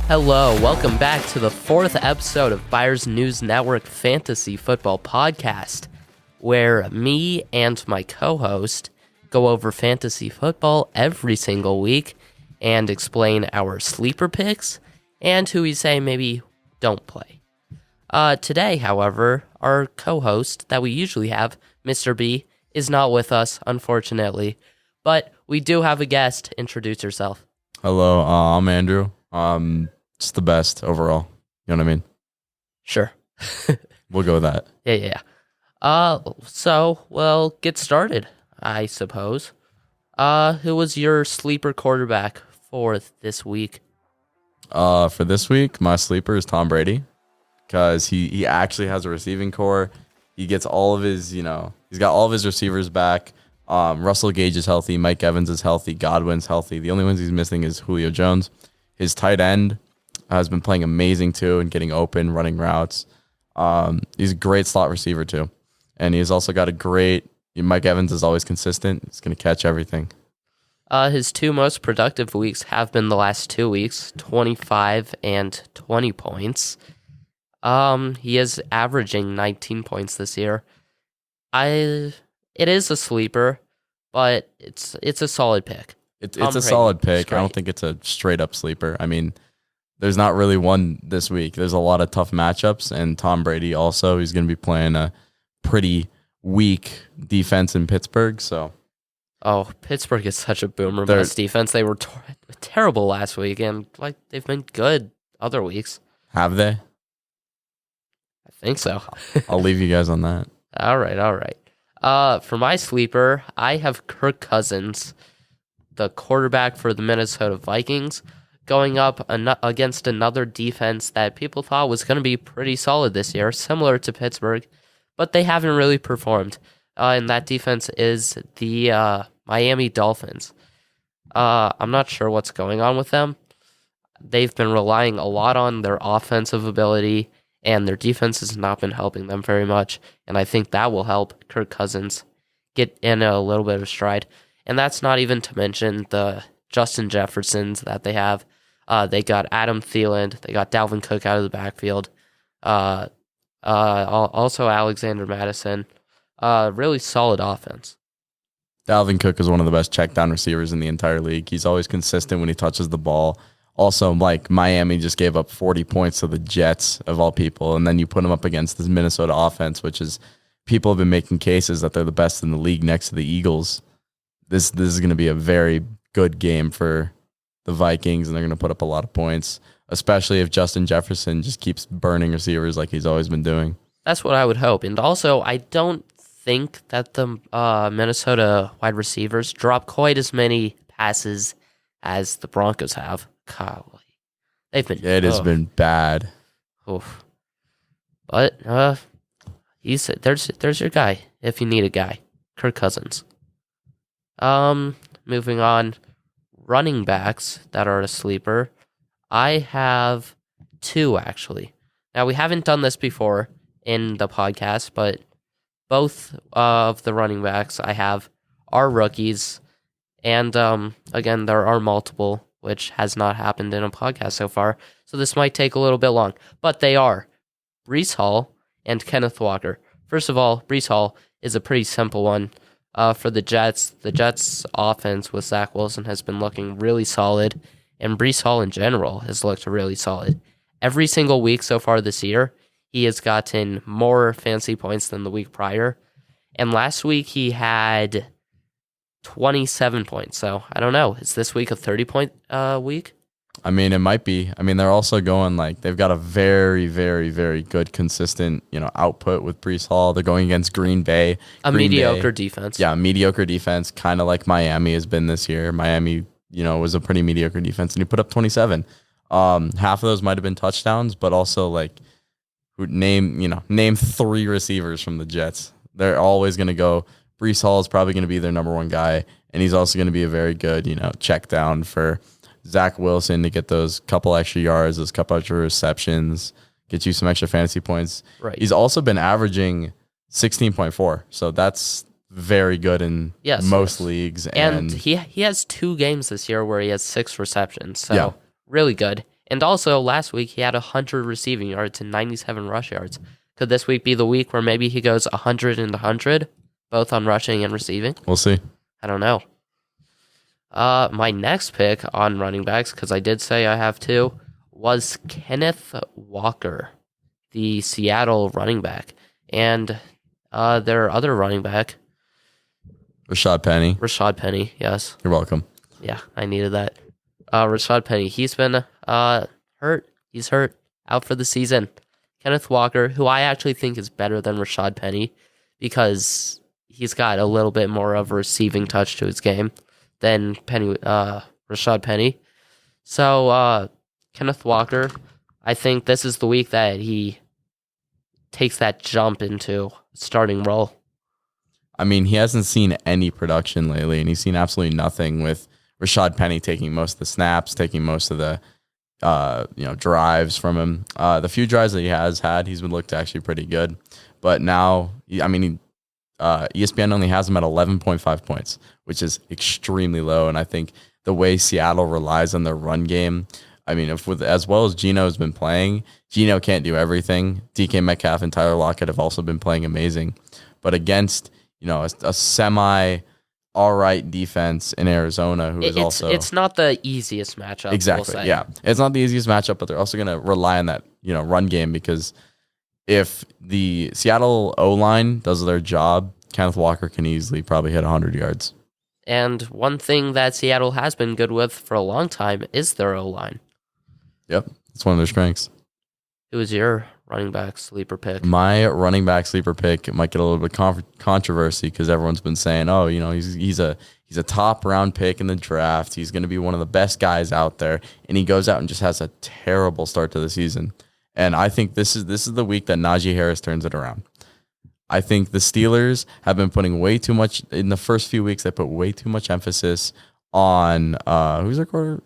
Hello, welcome back to the fourth episode of Buyers News Network Fantasy Football Podcast, where me and my co-host go over fantasy football every single week and explain our sleeper picks and who we say maybe don't play. Today, however, our co-host that we usually have, Mr. B, is not with us, unfortunately, but we do have a guest. Introduce yourself. Hello, I'm Andrew. Just the best overall. You know what I mean? Sure. We'll go with that. Yeah. So we'll get started, I suppose. Who was your sleeper quarterback for this week? For this week, my sleeper is Tom Brady because he actually has a receiving core. He gets all of his, he's got all of his receivers back. Russell Gage is healthy. Mike Evans is healthy. Godwin's healthy. The only ones he's missing is Julio Jones. His tight end has been playing amazing too and getting open, running routes. He's a great slot receiver too. And he's also got Mike Evans is always consistent. He's going to catch everything. His two most productive weeks have been the last 2 weeks, 25 and 20 points. He is averaging 19 points this year. It is a sleeper, but it's a solid pick. It's a solid pick. I don't think it's a straight up sleeper. I mean, there's not really one this week. There's a lot of tough matchups, and Tom Brady also, he's going to be playing a pretty weak defense in Pittsburgh. So, Pittsburgh is such a boomer bust defense. They were terrible last week, and they've been good other weeks. Have they? I think so. I'll leave you guys on that. All right. For my sleeper, I have Kirk Cousins, the quarterback for the Minnesota Vikings, going up against another defense that people thought was going to be pretty solid this year, similar to Pittsburgh, but they haven't really performed. And that defense is the Miami Dolphins. I'm not sure what's going on with them. They've been relying a lot on their offensive ability, and their defense has not been helping them very much. And I think that will help Kirk Cousins get in a little bit of stride. And that's not even to mention the Justin Jeffersons that they have. They got Adam Thielen. They got Dalvin Cook out of the backfield. Also Alexander Madison. Really solid offense. Dalvin Cook is one of the best check down receivers in the entire league. He's always consistent when he touches the ball. Also, Miami just gave up 40 points to the Jets, of all people, and then you put them up against this Minnesota offense, which is, people have been making cases that they're the best in the league next to the Eagles. This is going to be a very good game for the Vikings, and they're going to put up a lot of points, especially if Justin Jefferson just keeps burning receivers like he's always been doing. That's what I would hope. And also, I don't think that the Minnesota wide receivers drop quite as many passes as the Broncos have. Golly. They've been... It has been bad. Oof. But there's your guy, if you need a guy. Kirk Cousins. Moving on, running backs that are a sleeper. I have two, actually. Now, we haven't done this before in the podcast, but both of the running backs I have are rookies. And, again, there are multiple, which has not happened in a podcast so far. So this might take a little bit long. But they are Breece Hall and Kenneth Walker. First of all, Breece Hall is a pretty simple one. For the Jets offense with Zach Wilson has been looking really solid, and Breece Hall in general has looked really solid. Every single week so far this year, he has gotten more fantasy points than the week prior, and last week he had 27 points, so I don't know. Is this week a 30-point week? I mean, it might be. I mean, they're also going they've got a very, very, very good, consistent, output with Breece Hall. They're going against Green Bay. Mediocre defense. Yeah, mediocre defense, kind of like Miami has been this year. Miami, was a pretty mediocre defense, and he put up 27. Half of those might have been touchdowns, but also name three receivers from the Jets. They're always going to go. Breece Hall is probably going to be their number one guy, and he's also going to be a very good, check down for Zach Wilson to get those couple extra yards, those couple extra receptions, get you some extra fantasy points. Right. He's also been averaging 16.4, so that's very good in most leagues. And he has 2 games this year where he has 6 receptions, so really good. And also, last week he had 100 receiving yards and 97 rush yards. Could this week be the week where maybe he goes 100 and 100, both on rushing and receiving? We'll see. I don't know. My next pick on running backs, because I did say I have two, was Kenneth Walker, the Seattle running back. And their other running back, Rashad Penny, yes. You're welcome. Yeah, I needed that. Rashad Penny, he's been hurt. He's hurt, out for the season. Kenneth Walker, who I actually think is better than Rashad Penny because he's got a little bit more of a receiving touch to his game than Rashad Penny. So Kenneth Walker, I think this is the week that he takes that jump into starting role. I mean, he hasn't seen any production lately, and he's seen absolutely nothing with Rashad Penny taking most of the snaps, taking most of the drives from him. The few drives that he has had, he's been looked actually pretty good. But now, ESPN only has him at 11.5 points, which is extremely low. And I think the way Seattle relies on their run game, I mean, as well as Geno has been playing, Geno can't do everything. DK Metcalf and Tyler Lockett have also been playing amazing. But against, a semi all right defense in Arizona, it's not the easiest matchup. Exactly. We'll say. Yeah. It's not the easiest matchup, but they're also going to rely on that, run game, because if the Seattle O-line does their job, Kenneth Walker can easily probably hit 100 yards. And one thing that Seattle has been good with for a long time is their O-line. Yep. It's one of their strengths. Who is your running back sleeper pick? My running back sleeper pick might get a little bit controversy because everyone's been saying, he's a top round pick in the draft. He's going to be one of the best guys out there, and he goes out and just has a terrible start to the season. And I think this is the week that Najee Harris turns it around. I think the Steelers have been putting way too much in the first few weeks. They put way too much emphasis on who's their quarter?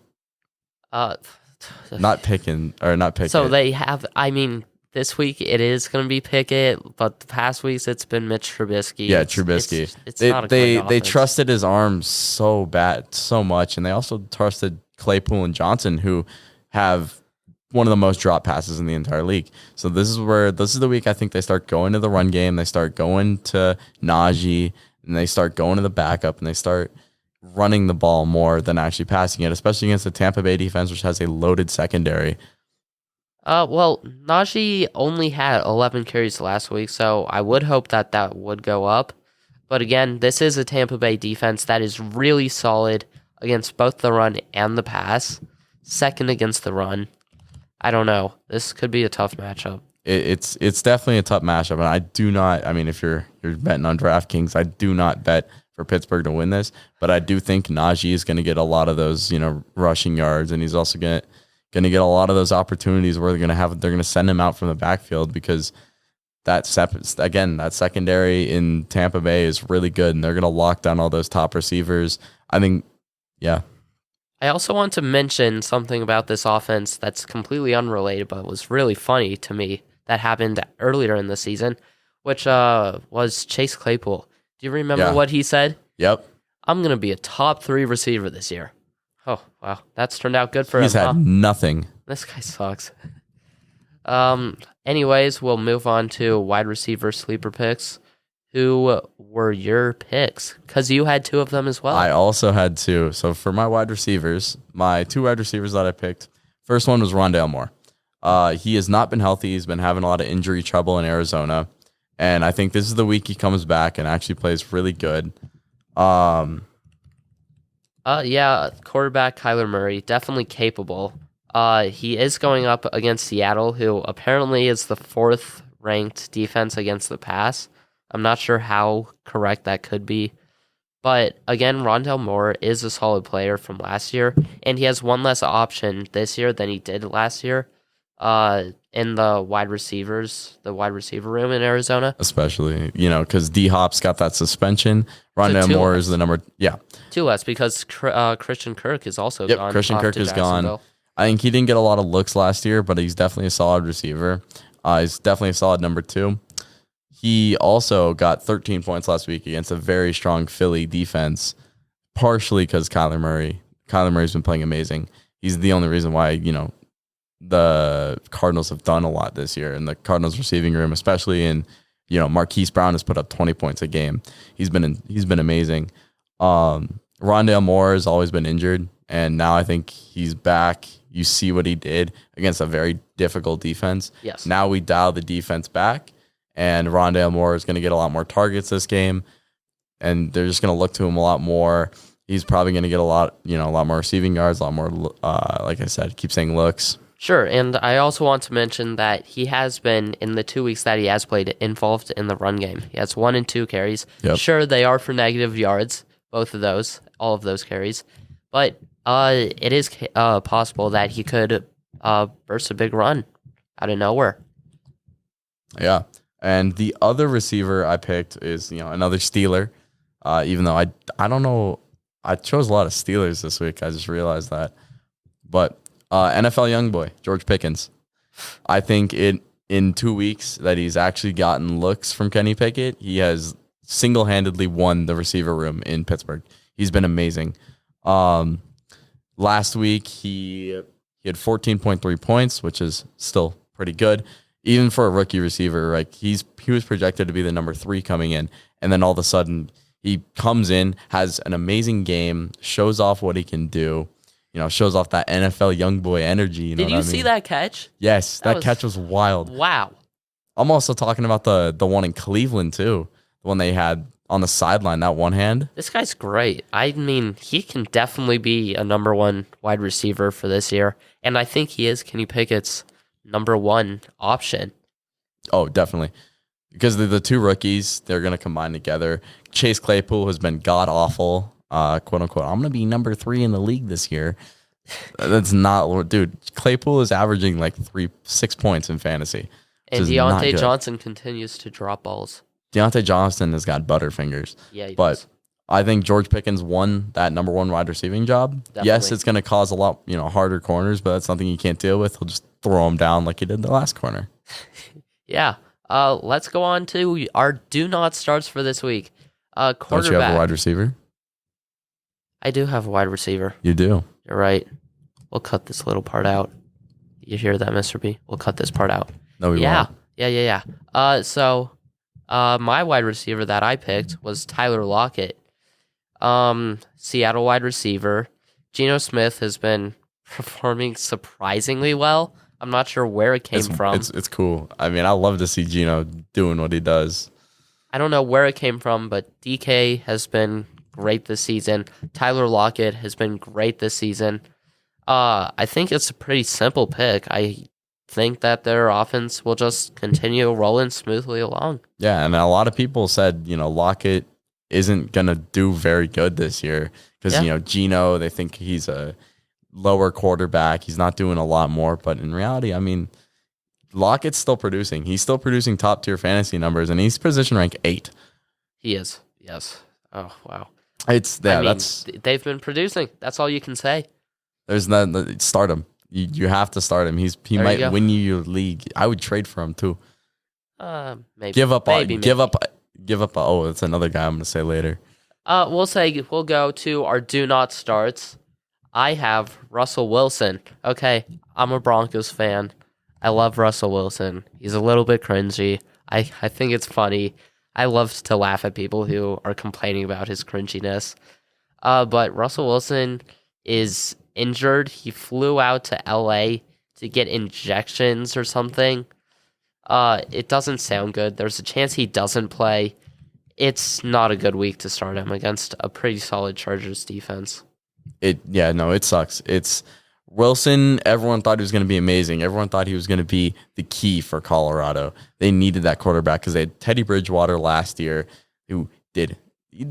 Not Pickett. So they have. I mean, this week it is going to be Pickett, but the past weeks it's been Mitch Trubisky. Yeah, Trubisky. It's not a great they offense. trusted his arm so much, and they also trusted Claypool and Johnson, who have one of the most drop passes in the entire league. So this is the week I think they start going to the run game. They start going to Najee, and they start going to the backup, and they start running the ball more than actually passing it, especially against the Tampa Bay defense, which has a loaded secondary. Well, Najee only had 11 carries last week, so I would hope that would go up. But again, this is a Tampa Bay defense that is really solid against both the run and the pass. Second against the run. I don't know. This could be a tough matchup. It's definitely a tough matchup, and I do not. I mean, if you're betting on DraftKings, I do not bet for Pittsburgh to win this, but I do think Najee is going to get a lot of those, rushing yards, and he's also going to get a lot of those opportunities where they're going to send him out from the backfield, because that secondary in Tampa Bay is really good, and they're going to lock down all those top receivers. I think, yeah. I also want to mention something about this offense that's completely unrelated, but was really funny to me that happened earlier in the season, which was Chase Claypool. Do you remember what he said? Yep. I'm going to be a top 3 receiver this year. Oh, wow. That's turned out good for him. He's had nothing. This guy sucks. Anyways, we'll move on to wide receiver sleeper picks. Who were your picks? Because you had 2 of them as well. I also had 2. So for my wide receivers, my 2 wide receivers that I picked, first one was Rondale Moore. He has not been healthy. He's been having a lot of injury trouble in Arizona. And I think this is the week he comes back and actually plays really good. Quarterback Kyler Murray, definitely capable. He is going up against Seattle, who apparently is the 4th ranked defense against the pass. I'm not sure how correct that could be. But again, Rondale Moore is a solid player from last year, and he has one less option this year than he did last year in the wide receiver room in Arizona. Especially, because D-Hop's got that suspension. Rondale Moore is the number, 2 less because Christian Kirk is also gone. Christian Kirk is gone. I think he didn't get a lot of looks last year, but he's definitely a solid receiver. He's definitely a solid number 2. He also got 13 points last week against a very strong Philly defense, partially because Kyler Murray's been playing amazing. He's the only reason why, the Cardinals have done a lot this year in the Cardinals receiving room, especially in, Marquise Brown has put up 20 points a game. He's been amazing. Rondale Moore has always been injured, and now I think he's back. You see what he did against a very difficult defense. Yes. Now we dial the defense back, and Rondale Moore is going to get a lot more targets this game, and they're just going to look to him a lot more. He's probably going to get a lot more receiving yards, a lot more, like I said, keep saying looks. Sure, and I also want to mention that he has been, in the 2 weeks that he has played, involved in the run game. He has 1 and 2 carries. Yep. Sure, they are for negative yards, both of those, all of those carries. But it is possible that he could burst a big run out of nowhere. Yeah, and the other receiver I picked is, another Steeler, even though I don't know, I chose a lot of Steelers this week. I just realized that. But NFL youngboy, George Pickens. I think in 2 weeks that he's actually gotten looks from Kenny Pickett, he has single-handedly won the receiver room in Pittsburgh. He's been amazing. Last week, he had 14.3 points, which is still pretty good. Even for a rookie receiver, like he was projected to be the number 3 coming in, and then all of a sudden he comes in, has an amazing game, shows off what he can do, shows off that NFL young boy energy. Did you see that catch? Yes, that catch was wild. Wow. I'm also talking about the one in Cleveland too, the one they had on the sideline, that one hand. This guy's great. I mean, he can definitely be a number 1 wide receiver for this year, and I think he is Kenny Pickett's number 1 option. Oh, definitely. Because the 2 rookies, they're going to combine together. Chase Claypool has been god-awful, quote-unquote. I'm going to be number 3 in the league this year. That's not... Dude, Claypool is averaging like 6 points in fantasy. And Deontay Johnson continues to drop balls. Deontay Johnson has got butterfingers. Yeah, he but does. I think George Pickens won that number 1 wide receiving job. Definitely. Yes, it's going to cause a lot, harder corners, but that's something you can't deal with. He'll just throw him down like he did the last corner. Yeah. Let's go on to our do not starts for this week. Quarterback. Don't you have a wide receiver? I do have a wide receiver. You do. You're right. We'll cut this little part out. You hear that, Mr. B? We'll cut this part out. No, we won't. Yeah. So my wide receiver that I picked was Tyler Lockett. Seattle wide receiver. Geno Smith has been performing surprisingly well. I'm not sure where it came from. It's cool. I mean, I love to see Geno doing what he does. I don't know where it came from, but DK has been great this season. Tyler Lockett has been great this season. I think it's a pretty simple pick. I think that their offense will just continue rolling smoothly along. Yeah, and a lot of people said, Lockett isn't going to do very good this year because, Geno, they think he's a lower quarterback. He's not doing a lot more. But in reality, I mean, Lockett's still producing. He's still producing top-tier fantasy numbers, and he's position rank 8. He is, yes. Oh, wow. They've been producing. That's all you can say. There's not start him. You have to start him. He might win you your league. I would trade for him too. Maybe give up. Maybe. Oh, that's another guy I'm going to say later. We'll go to our do not starts. I have Russell Wilson. Okay, I'm a Broncos fan. I love Russell Wilson. He's a little bit cringy. I think it's funny. I love to laugh at people who are complaining about his cringiness. But Russell Wilson is injured. He flew out to LA to get injections or something. It doesn't sound good. There's a chance he doesn't play. It's not a good week to start him against a pretty solid Chargers defense. It sucks. It's Wilson. Everyone thought he was going to be amazing. Everyone thought he was going to be the key for Colorado. They needed that quarterback because they had Teddy Bridgewater last year, who did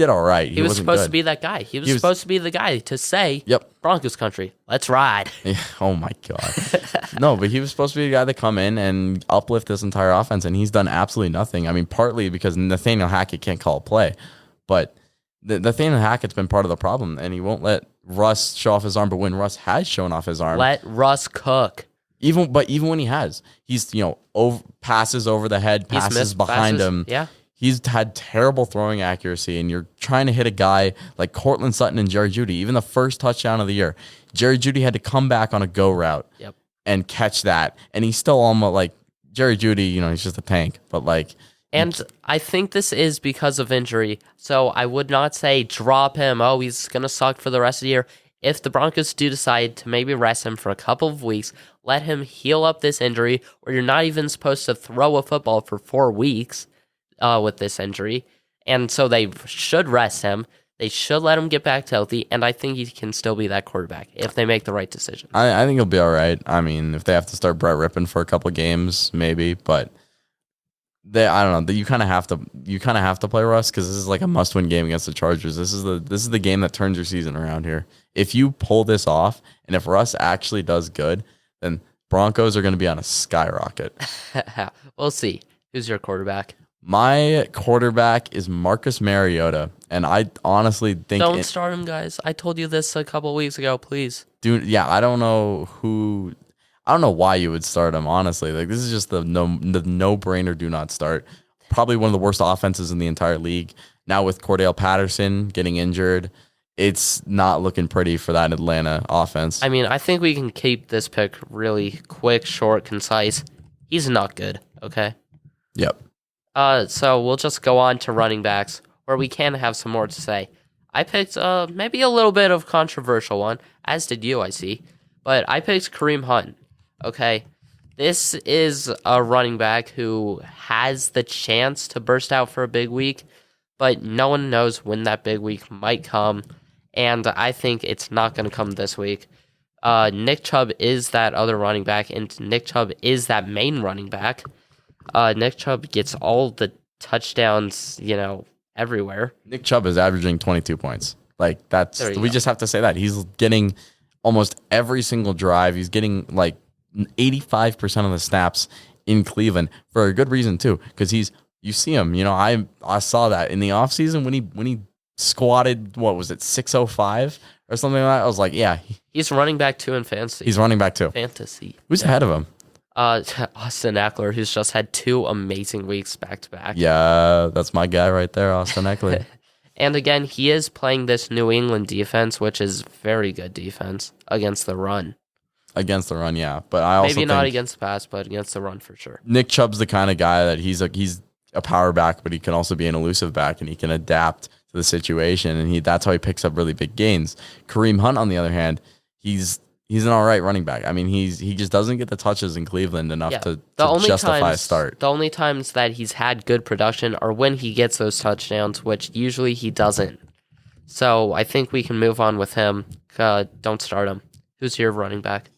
all right. He was supposed to be that guy. He was supposed to be the guy to say, "Yep, Broncos country, let's ride." Yeah, oh my god, no! But he was supposed to be the guy to come in and uplift this entire offense, and he's done absolutely nothing. I mean, partly because Nathaniel Hackett can't call a play, but Nathaniel Hackett's been part of the problem, and he won't let Russ show off his arm. But when Russ has shown off his arm, let Russ cook. Even when he has, he's passes over the head, passes behind him. Yeah. He's had terrible throwing accuracy, and you're trying to hit a guy like Cortland Sutton and Jerry Jeudy. Even the first touchdown of the year, Jerry Jeudy had to come back on a go route. Yep. and catch that. And he's still almost like Jerry Jeudy, he's just a tank. But like, And I think this is because of injury. So I would not say drop him. Oh, he's going to suck for the rest of the year. If the Broncos do decide to maybe rest him for a couple of weeks, let him heal up this injury, or you're not even supposed to throw a football for 4 weeks with this injury. And so they should rest him. They should let him get back to healthy, and I think he can still be that quarterback if they make the right decision. I think he'll be all right. I mean, if they have to start Brett Rippon for a couple games, maybe, but I don't know. You kind of have to play Russ because this is like a must-win game against the Chargers. This is the game that turns your season around here. If you pull this off, and if Russ actually does good, then Broncos are going to be on a skyrocket. We'll see. Who's your quarterback? My quarterback is Marcus Mariota, and I honestly think don't start him, guys. I told you this a couple weeks ago. Please, dude. Yeah, I don't know why you would start him. Honestly, like this is just the no brainer. Do not start. Probably one of the worst offenses in the entire league. Now with Cordell Patterson getting injured, it's not looking pretty for that Atlanta offense. I mean, I think we can keep this pick really quick, short, concise. He's not good. Okay. Yep. So we'll just go on to running backs, where we can have some more to say. I picked maybe a little bit of controversial one, as did you, I see. But I picked Kareem Hunt. Okay, this is a running back who has the chance to burst out for a big week, but no one knows when that big week might come, and I think it's not going to come this week. Nick Chubb is that other running back, and Nick Chubb is that main running back. Nick Chubb gets all the touchdowns, everywhere. Nick Chubb is averaging 22 points. Like we just have to say that he's getting almost every single drive. He's getting like 85% of the snaps in Cleveland for a good reason too, because you see him. I saw that in the offseason when he squatted, what was it, 605 or something like that. I was like, yeah, he's running back 2 in fantasy. He's running back 2. Fantasy. Who's ahead of him? Austin Eckler, who's just had 2 amazing weeks back to back. Yeah, that's my guy right there, Austin Eckler. And again, he is playing this New England defense, which is very good defense against the run. Against the run, yeah. But I also maybe not against the pass, but against the run for sure. Nick Chubb's the kind of guy that he's a power back, but he can also be an elusive back, and he can adapt to the situation, and that's how he picks up really big gains. Kareem Hunt, on the other hand, he's an all right running back. I mean, he just doesn't get the touches in Cleveland enough to justify a start. The only times that he's had good production are when he gets those touchdowns, which usually he doesn't. So I think we can move on with him. Don't start him. Who's your running back?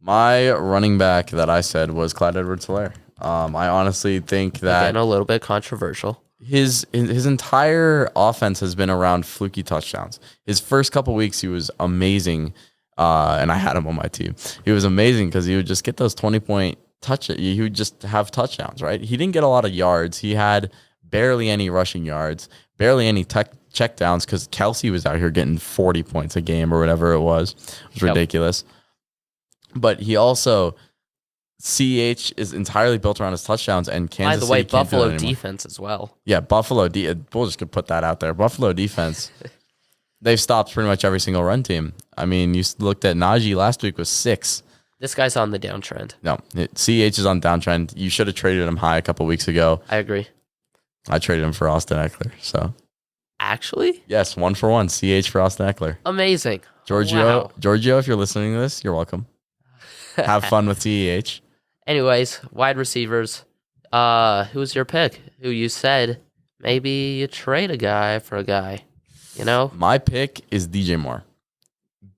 My running back that I said was Clyde Edwards-Helaire. I honestly think that again, a little bit controversial. His entire offense has been around fluky touchdowns. His first couple weeks, he was amazing, and I had him on my team. He was amazing because he would just get those 20-point touches. He would just have touchdowns, right? He didn't get a lot of yards. He had barely any rushing yards, barely any checkdowns because Kelsey was out here getting 40 points a game or whatever it was. It was ridiculous. But he also, CH is entirely built around his touchdowns, and Kansas City. By the way, can't do that Buffalo anymore. defense as well. Yeah, Buffalo. We'll just put that out there. Buffalo defense. They've stopped pretty much every single run team. I mean, you looked at Najee last week was 6. This guy's on the downtrend. No, CH is on downtrend. You should have traded him high a couple weeks ago. I agree. I traded him for Austin Eckler. So actually, yes, 1-for-1 CH for Austin Eckler. Amazing, Giorgio. Wow. Giorgio, if you're listening to this, you're welcome. Have fun with CEH. Anyways, wide receivers. Who's your pick? Who you said maybe you trade a guy for a guy? My pick is DJ Moore.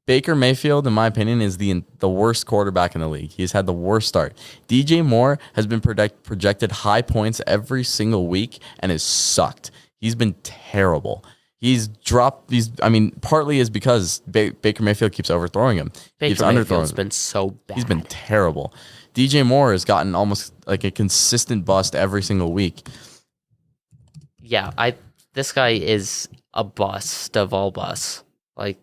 Baker Mayfield, in my opinion, is the worst quarterback in the league. He's had the worst start. DJ Moore has been projected high points every single week and has sucked. He's been terrible. He's dropped these. I mean, partly is because Baker Mayfield keeps overthrowing him. Baker Mayfield's been so bad. He's been terrible. DJ Moore has gotten almost like a consistent bust every single week. Yeah, this guy is a bust of all busts. Like,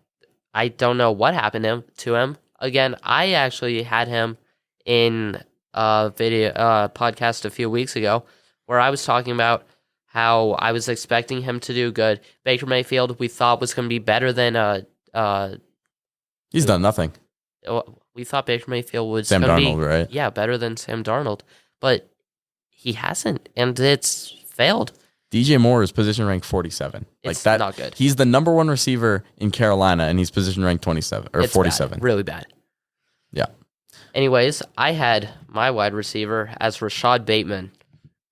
I don't know what happened to him. Again, I actually had him in a video podcast a few weeks ago where I was talking about how I was expecting him to do good. Baker Mayfield, we thought was going to be better than he's done nothing. we thought Baker Mayfield was Sam gonna Darnold, right? Yeah, better than Sam Darnold, but he hasn't, and it's failed. DJ Moore is position ranked 47. It's that, not good. He's the number one receiver in Carolina, and he's position ranked 27 or It's 47. bad, really bad. Yeah. Anyways, I had my wide receiver as Rashad Bateman.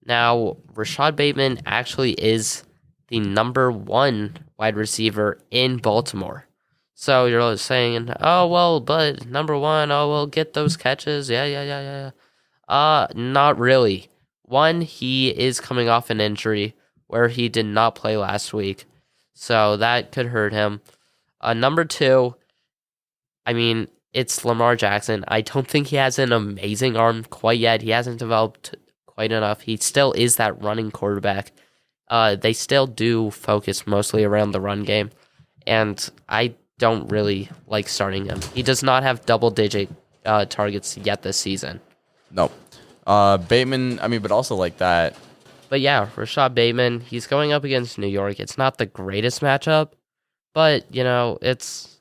Now, Rashad Bateman actually is the number one wide receiver in Baltimore. So you're saying, oh, well, but number one, oh, well, get those catches. Yeah. Not really. One, he is coming off an injury where he did not play last week. So that could hurt him. Number two, I mean, it's Lamar Jackson. I don't think he has an amazing arm quite yet. He hasn't developed quite enough. He still is that running quarterback. They still do focus mostly around the run game. And I don't really like starting him. He does not have double-digit targets yet this season. No. Bateman, I mean, but also like that. But yeah, Rashad Bateman, he's going up against New York. It's not the greatest matchup, but, it's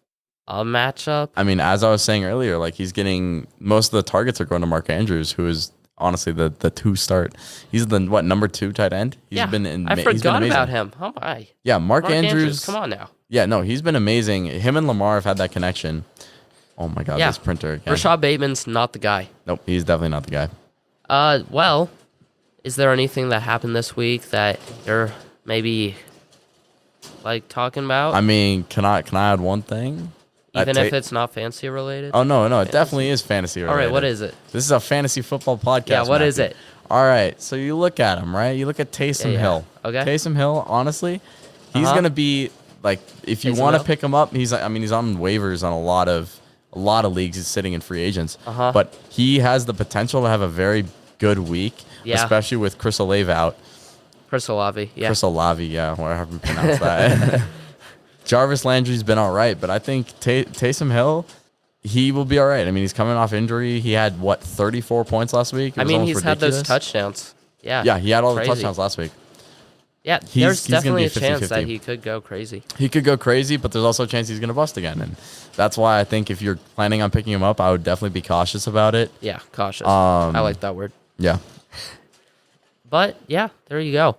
a matchup. I mean, as I was saying earlier, like he's getting most of the targets are going to Mark Andrews, who is honestly the two start. He's the number 2 tight end. I forgot about him. Oh my. Yeah, Mark Andrews. Come on now. Yeah, no, he's been amazing. Him and Lamar have had that connection. Oh my God, this printer again. Rashad Bateman's not the guy. Nope, he's definitely not the guy. Well, is there anything that happened this week that you're maybe like talking about? I mean, can I add one thing? Even if it's not fantasy related? Oh no, it definitely is fantasy related. All right, what is it? This is a fantasy football podcast. Yeah, what is it? All right, so you look at him, right? You look at Taysom Hill. Okay. Taysom Hill, honestly, he's gonna be like, if you Taysom want to Hill? pick him up, he's on waivers on a lot of leagues. He's sitting in free agents, but he has the potential to have a very good week, especially with Chris Olave out. Chris Olave, yeah. Chris Olave, yeah, however you pronounce that. Jarvis Landry's been all right, but I think Taysom Hill, he will be all right. I mean, he's coming off injury. He had, 34 points last week? I mean, he's had those touchdowns. Yeah. Yeah, he had all the touchdowns last week. Yeah, there's he's definitely a 50-50. chance that he could go crazy. He could go crazy, but there's also a chance he's going to bust again. And that's why I think if you're planning on picking him up, I would definitely be cautious about it. Yeah, cautious. I like that word. Yeah. But, yeah, there you go.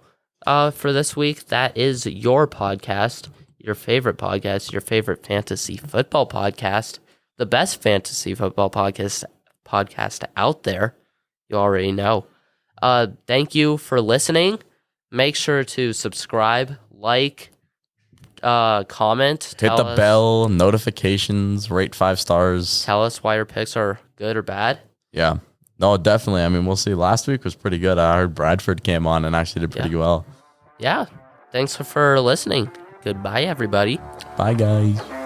For this week, that is your podcast, your favorite podcast, your favorite fantasy football podcast, the best fantasy football podcast out there. You already know. Thank you for listening. Make sure to subscribe, like, comment. Hit the bell, notifications, rate 5 stars. Tell us why your picks are good or bad. Yeah. No, definitely. I mean, we'll see. Last week was pretty good. I heard Bradford came on and actually did pretty well. Yeah. Thanks for listening. Goodbye, everybody. Bye, guys.